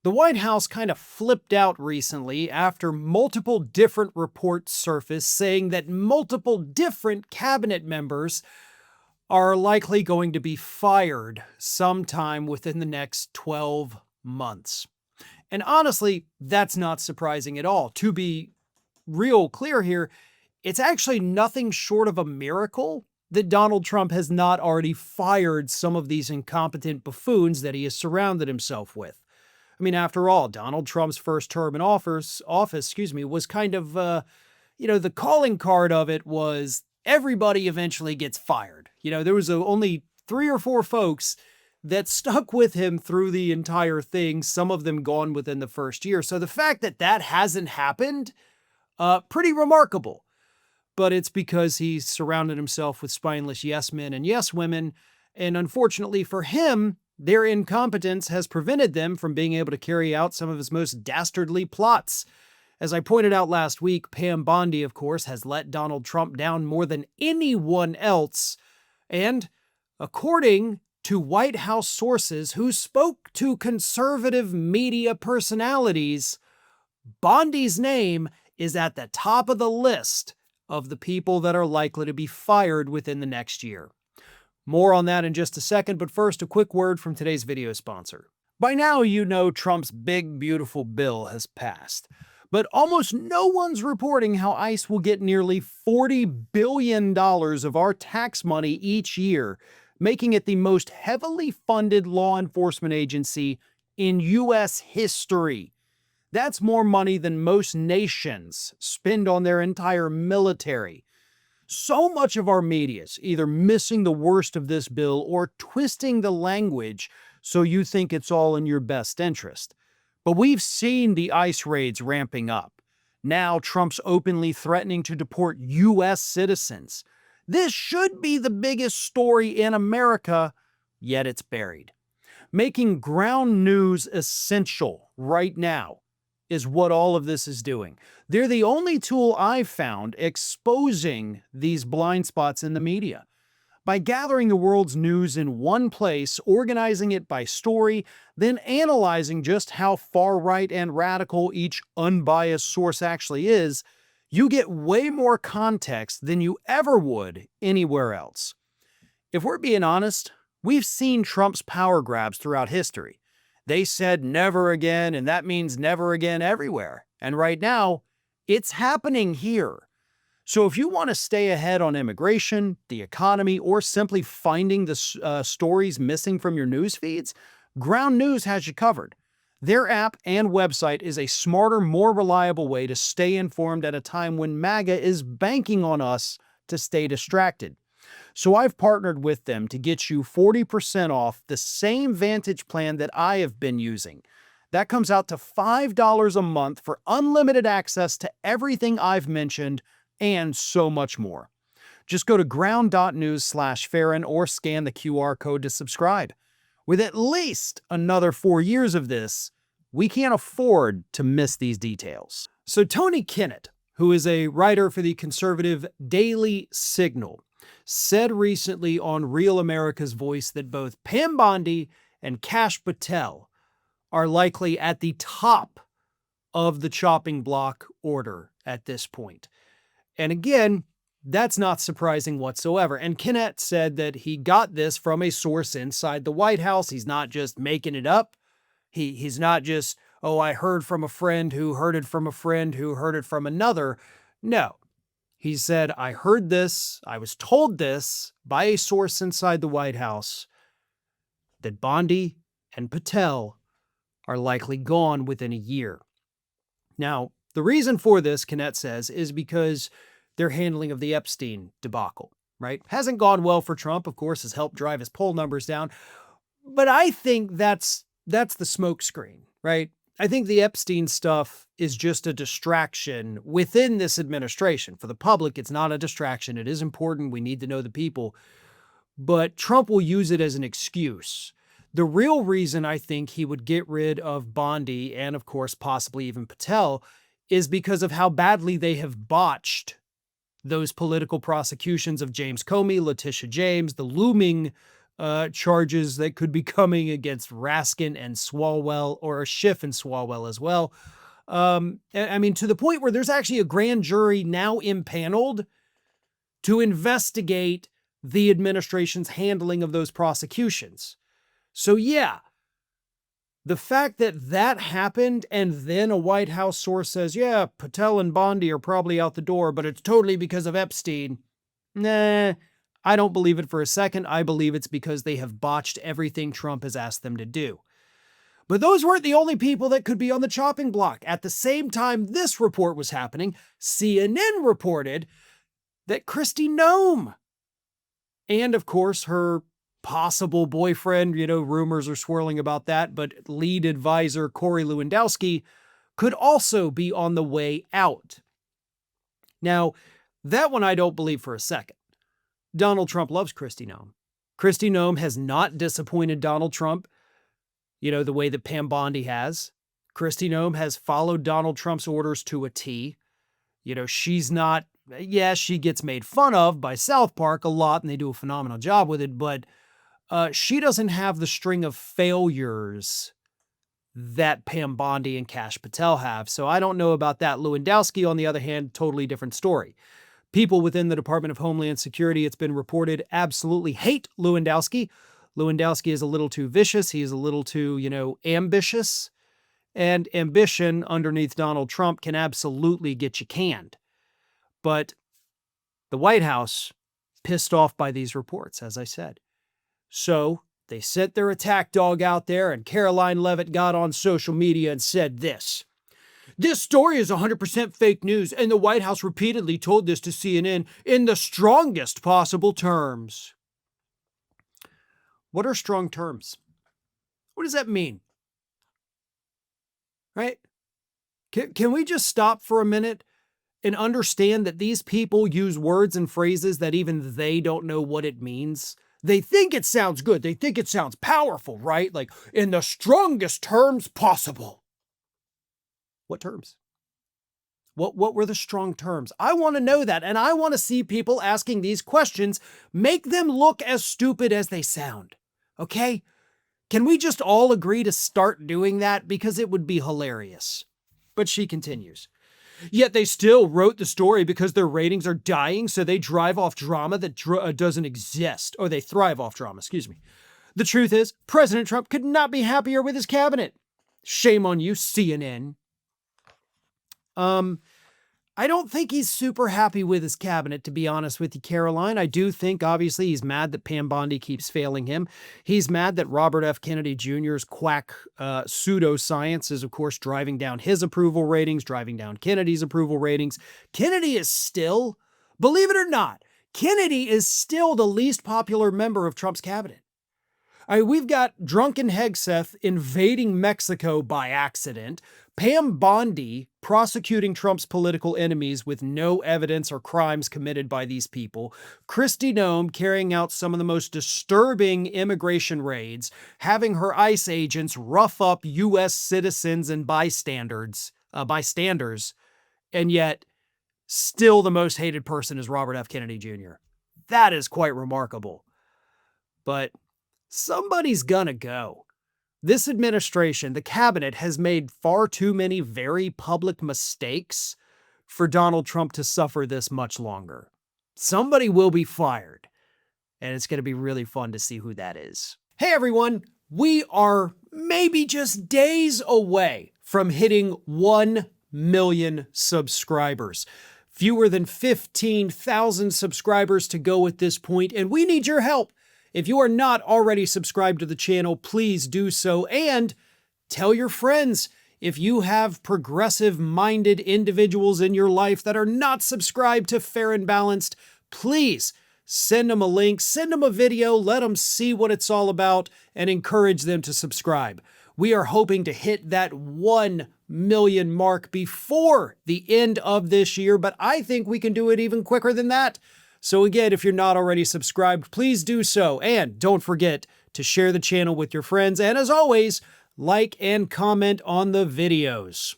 The White House kind of flipped out recently after multiple different reports surfaced saying that multiple different cabinet members are likely going to be fired sometime within the next 12 months. And honestly, that's not surprising at all. To be real clear here, it's actually nothing short of a miracle that Donald Trump has not already fired some of these incompetent buffoons that he has surrounded himself with. I mean, after all, Donald Trump's first term in office, was kind of, the calling card of it was everybody eventually gets fired. There was only 3 or 4 folks that stuck with him through the entire thing, some of them gone within the first year. So the fact that that hasn't happened, pretty remarkable. But it's because he's surrounded himself with spineless yes men and yes women, and unfortunately for him, their incompetence has prevented them from being able to carry out some of his most dastardly plots. As I pointed out last week, Pam Bondi, of course, has let Donald Trump down more than anyone else. And according to White House sources who spoke to conservative media personalities, Bondi's name is at the top of the list of the people that are likely to be fired within the next year. More on that in just a second, but first, a quick word from today's video sponsor. By now, you know Trump's big, beautiful bill has passed, but almost no one's reporting how ICE will get nearly $40 billion of our tax money each year, making it the most heavily funded law enforcement agency in U.S. history. That's more money than most nations spend on their entire military. So much of our media is either missing the worst of this bill or twisting the language so you think it's all in your best interest. But we've seen the ICE raids ramping up. Now Trump's openly threatening to deport U.S. citizens. This should be the biggest story in America, yet it's buried. Making ground news essential right now is what all of this is doing. They're the only tool I've found exposing these blind spots in the media. By gathering the world's news in one place, organizing it by story, then analyzing just how far-right and radical each unbiased source actually is, you get way more context than you ever would anywhere else. If we're being honest, we've seen Trump's power grabs throughout history. They said never again, and that means never again everywhere. And right now, it's happening here. So if you want to stay ahead on immigration, the economy, or simply finding the stories missing from your news feeds, Ground News has you covered. Their app and website is a smarter, more reliable way to stay informed at a time when MAGA is banking on us to stay distracted. So I've partnered with them to get you 40% off the same Vantage plan that I have been using. That comes out to $5 a month for unlimited access to everything I've mentioned and so much more. Just go to ground.news/Farron or scan the QR code to subscribe. With at least another 4 years of this, we can't afford to miss these details. So Tony Kinnett, who is a writer for the conservative Daily Signal, said recently on Real America's Voice that both Pam Bondi and Kash Patel are likely at the top of the chopping block order at this point. And again, that's not surprising whatsoever. And Kinnett said that he got this from a source inside the White House. He's not just making it up. He's not just, oh, I heard from a friend who heard it from a friend who heard it from another. No. He said, I heard this, I was told this by a source inside the White House that Bondi and Patel are likely gone within a year. Now, the reason for this, Kinnett says, is because their handling of the Epstein debacle, right? Hasn't gone well for Trump, of course, has helped drive his poll numbers down. But I think that's the smokescreen, right? I think the Epstein stuff is just a distraction within this administration. For the public, it's not a distraction. It is important. We need to know the people. But Trump will use it as an excuse. The real reason I think he would get rid of Bondi and, of course, possibly even Patel is because of how badly they have botched those political prosecutions of James Comey, Letitia James, the looming charges that could be coming against Raskin and Swalwell, or Schiff and Swalwell as well. I mean, to the point where there's actually a grand jury now impaneled to investigate the administration's handling of those prosecutions. So yeah, the fact that that happened and then a White House source says, yeah, Patel and Bondi are probably out the door, but it's totally because of Epstein. Nah, I don't believe it for a second. I believe it's because they have botched everything Trump has asked them to do. But those weren't the only people that could be on the chopping block. At the same time this report was happening, CNN reported that Kristi Noem and, of course, her possible boyfriend, rumors are swirling about that, but lead advisor Corey Lewandowski could also be on the way out. Now, that one I don't believe for a second. Donald Trump loves Kristi Noem. Kristi Noem has not disappointed Donald Trump, the way that Pam Bondi has. Kristi Noem has followed Donald Trump's orders to a T. She's not, she gets made fun of by South Park a lot, and they do a phenomenal job with it, but she doesn't have the string of failures that Pam Bondi and Kash Patel have. So I don't know about that. Lewandowski, on the other hand, totally different story. People within the Department of Homeland Security, it's been reported, absolutely hate Lewandowski. Lewandowski is a little too vicious. He is a little too, ambitious. And ambition underneath Donald Trump can absolutely get you canned. But the White House pissed off by these reports, as I said. So they sent their attack dog out there, and Caroline Leavitt got on social media and said this. This story is 100% fake news, and the White House repeatedly told this to CNN in the strongest possible terms. What are strong terms? What does that mean? Right? Can we just stop for a minute and understand that these people use words and phrases that even they don't know what it means? They think it sounds good. They think it sounds powerful, right? Like, in the strongest terms possible. What terms? What were the strong terms? I want to know that, and I want to see people asking these questions make them look as stupid as they sound. Okay? Can we just all agree to start doing that? Because it would be hilarious. But she continues. Yet they still wrote the story because their ratings are dying, so they drive off drama that doesn't exist. Or they thrive off drama, excuse me. The truth is, President Trump could not be happier with his cabinet. Shame on you, CNN. I don't think he's super happy with his cabinet, to be honest with you, Caroline. I do think, obviously, he's mad that Pam Bondi keeps failing him. He's mad that Robert F. Kennedy Jr.'s quack pseudoscience is, of course, driving down his approval ratings, driving down Kennedy's approval ratings. Kennedy is still, believe it or not, Kennedy is still the least popular member of Trump's cabinet. We've got drunken Hegseth invading Mexico by accident, Pam Bondi prosecuting Trump's political enemies with no evidence or crimes committed by these people, Kristi Noem carrying out some of the most disturbing immigration raids, having her ICE agents rough up U.S. citizens and bystanders, and yet still the most hated person is Robert F. Kennedy Jr. That is quite remarkable. But somebody's gonna go. This administration, the cabinet, has made far too many very public mistakes for Donald Trump to suffer this much longer. Somebody will be fired, and it's going to be really fun to see who that is. Hey everyone, we are maybe just days away from hitting 1 million subscribers. Fewer than 15,000 subscribers to go at this point, and we need your help. If you are not already subscribed to the channel, please do so, and tell your friends. If you have progressive-minded individuals in your life that are not subscribed to Fair and Balanced, please send them a link, send them a video, let them see what it's all about, and encourage them to subscribe. We are hoping to hit that 1 million mark before the end of this year, but I think we can do it even quicker than that. So again, if you're not already subscribed, please do so. And don't forget to share the channel with your friends. And as always, like and comment on the videos.